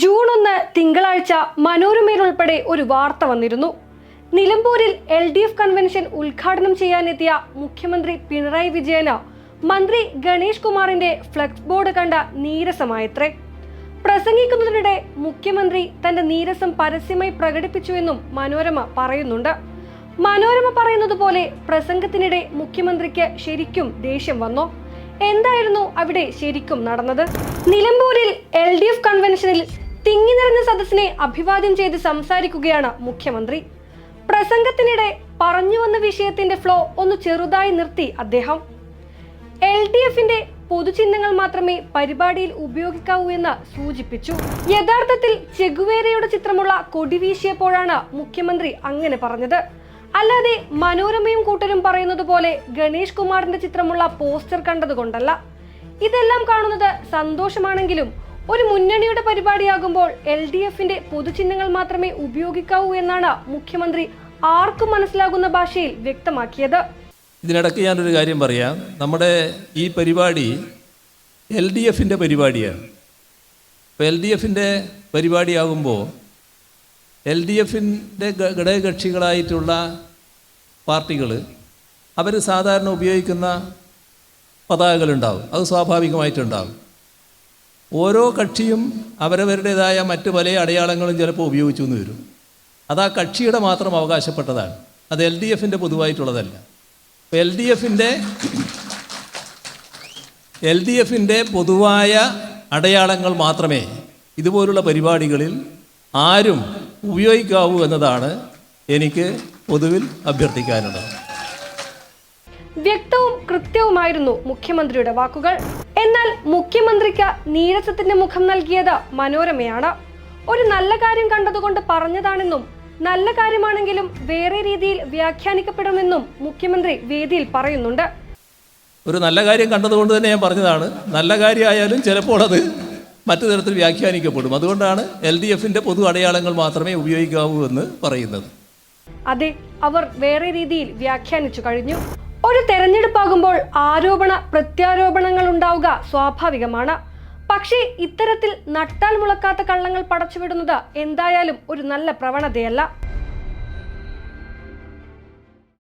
June 1 തിങ്കളാഴ്ച മനോരമയിൽ ഉൾപ്പെടെ ഒരു വാർത്ത വന്നിരുന്നു. നിലമ്പൂരിൽ LDF കൺവെൻഷൻ ഉദ്ഘാടനം ചെയ്യാനെത്തിയ മുഖ്യമന്ത്രി പിണറായി വിജയന് മന്ത്രി ഗണേഷ് കുമാറിന്റെ ഫ്ലെക്സ് ബോർഡ് കണ്ട നീരസമായത്രേ. പ്രസംഗിക്കുന്നതിനിടെ മുഖ്യമന്ത്രി തന്റെ നീരസം പരസ്യമായി പ്രകടിപ്പിച്ചുവെന്നും മനോരമ പറയുന്നുണ്ട്. മനോരമ പറയുന്നത് പോലെ പ്രസംഗത്തിനിടെ മുഖ്യമന്ത്രിക്ക് ശരിക്കും ദേഷ്യം വന്നോ? എന്തായിരുന്നു അവിടെ ശരിക്കും നടന്നത്? നിലമ്പൂരിൽ LDF കൺവെൻഷനിൽ തിങ്ങി നിറഞ്ഞ സദസ്സിനെ അഭിവാദ്യം ചെയ്ത് സംസാരിക്കുകയാണ് മുഖ്യമന്ത്രി. പ്രസംഗത്തിനിടെ പറഞ്ഞു വന്ന വിഷയത്തിന്റെ ഫ്ലോ ഒന്ന് ചെറുതായി നിർത്തി അദ്ദേഹം. LDFന്റെ പൊതുചിഹ്നങ്ങൾ മാത്രമേ പരിപാടിയിൽ ഉപയോഗിക്കാവൂ എന്ന് സൂചിപ്പിച്ചു. യഥാർത്ഥത്തിൽ ചെഗുവേരയുടെ ചിത്രമുള്ള കൊടി വീശിയപ്പോഴാണ് മുഖ്യമന്ത്രി അങ്ങനെ പറഞ്ഞത്. അല്ലാതെ മനോരമയും കൂട്ടരും പറയുന്നത് പോലെ ഗണേഷ് കുമാറിന്റെ ചിത്രമുള്ള പോസ്റ്റർ കണ്ടതുകൊണ്ടല്ല. ഇതെല്ലാം കാണുന്നത് സന്തോഷമാണെങ്കിലും ഒരു മുന്നണിയുടെ പരിപാടിയാകുമ്പോൾ LDFന്റെ പൊതുചിഹ്നങ്ങൾ മാത്രമേ ഉപയോഗിക്കാവൂ എന്നാണ് മുഖ്യമന്ത്രി ആർക്കും മനസ്സിലാകുന്ന ഭാഷയിൽ വ്യക്തമാക്കിയത്. ഇതിനിടയ്ക്ക് ഞാനൊരു കാര്യം പറയാം. നമ്മുടെ ഈ പരിപാടി LDFന്റെ പരിപാടിയാണ്. ഇപ്പോൾ LDFന്റെ പരിപാടിയാകുമ്പോൾ LDFന്റെ ഘടകകക്ഷികളായിട്ടുള്ള പാർട്ടികൾ അവർ സാധാരണ ഉപയോഗിക്കുന്ന പതാകകളുണ്ടാവും. അത് സ്വാഭാവികമായിട്ടുണ്ടാവും. ഓരോ കക്ഷിയും അവരവരുടേതായ മറ്റ് പല അടയാളങ്ങളും ചിലപ്പോൾ ഉപയോഗിച്ചു എന്ന് വരും. അത് ആ കക്ഷിയുടെ മാത്രം അവകാശപ്പെട്ടതാണ്. അത് LDFന്റെ പൊതുവായിട്ടുള്ളതല്ല. LDFന്റെ പൊതുവായ അടയാളങ്ങൾ മാത്രമേ ഇതുപോലുള്ള പരിപാടികളിൽ ആരും ഉപയോഗിക്കാവൂ എന്നതാണ് എനിക്ക് പൊതുവിൽ അഭ്യർത്ഥിക്കാനുള്ളത്. വ്യക്തവും കൃത്യവുമായിരുന്നു മുഖ്യമന്ത്രിയുടെ വാക്കുകൾ. എന്നാൽ മുഖ്യമന്ത്രിക്ക് നീരസത്തിന്റെ മുഖം നൽകിയത് മനോരമയാണ്. ഒരു നല്ല കാര്യം കണ്ടതുകൊണ്ട് പറഞ്ഞതാണെന്നും നല്ല കാര്യമാണെങ്കിലും വേറെ രീതിയിൽ വ്യാഖ്യാനിക്കപ്പെടുമെന്നും മുഖ്യമന്ത്രി വേദിയിൽ പറയുന്നുണ്ട്. ഒരു നല്ല കാര്യം കണ്ടതുകൊണ്ട് തന്നെ ഞാൻ പറഞ്ഞതാണ്. നല്ല കാര്യമായാലും ചിലപ്പോൾ അത് മറ്റു തരത്തിൽ വ്യാഖ്യാനിക്കപ്പെടും. അതുകൊണ്ടാണ് LDFന്റെ പൊതു അടയാളങ്ങൾ മാത്രമേ ഉപയോഗിക്കാവൂ എന്ന് പറയുന്നത്. അതെ, അവർ വേറെ രീതിയിൽ വ്യാഖ്യാനിച്ചു കഴിഞ്ഞു. ഒരു തെരഞ്ഞെടുപ്പാകുമ്പോൾ ആരോപണ പ്രത്യാരോപണങ്ങൾ ഉണ്ടാവുക സ്വാഭാവികമാണ്. പക്ഷേ ഇത്തരത്തിൽ നട്ടാൽ മുളക്കാത്ത കള്ളങ്ങൾ പടച്ചുവിടുന്നത് എന്തായാലും ഒരു നല്ല പ്രവണതയല്ല.